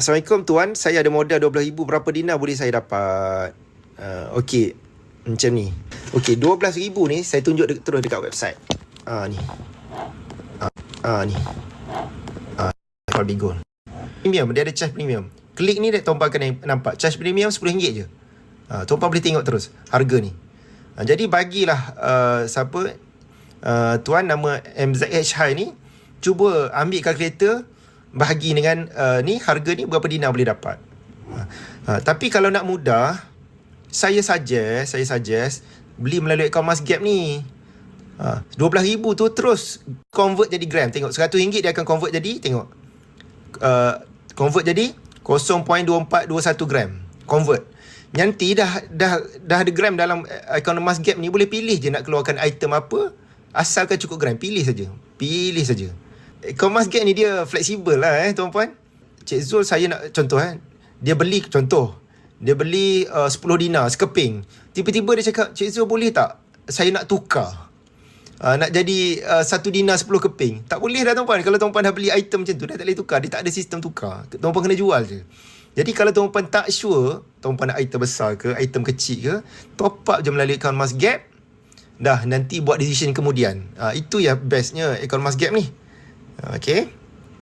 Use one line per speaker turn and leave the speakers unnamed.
Assalamualaikum tuan, saya ada modal 12,000, berapa dinar boleh saya dapat? Okey, macam ni. Okey, 12,000 ni saya tunjuk terus dekat website. Ni. Ni. Bigo. Premium, dia ada charge premium. Klik ni dia tuan-tuan akan nampak. Charge premium RM10 je. Tuan-tuan boleh tengok terus harga ni. Jadi bagilah siapa tuan nama MZH High ni, cuba ambil kalkulator, bahagi dengan ni harga ni berapa dinar boleh dapat. Tapi kalau nak mudah, saya suggest beli melalui akaun Masgap ni. 12,000 tu terus convert jadi gram. Tengok RM100 dia akan convert jadi, tengok. Convert jadi 0.2421 gram. Convert. Nanti dah ada gram dalam akaun Masgap ni, boleh pilih je nak keluarkan item apa, asalkan cukup gram. Pilih saja. Akaun Masgap ni dia fleksibel lah tuan-puan. Cik Zul, saya nak contoh dia beli 10 dinar sekeping. Tiba-tiba dia cakap, Cik Zul boleh tak saya nak tukar, nak jadi 1 dinar 10 keping. Tak boleh dah tuan-puan. Kalau tuan-puan dah beli item macam tu, dah tak boleh tukar. Dia tak ada sistem tukar. Tuan-puan kena jual je. Jadi kalau tuan-puan tak sure, tuan-puan nak item besar ke, item kecil ke, top up je melalui akaun Masgap. Dah, nanti buat decision kemudian. Itu ya bestnya akaun Masgap ni. Okay.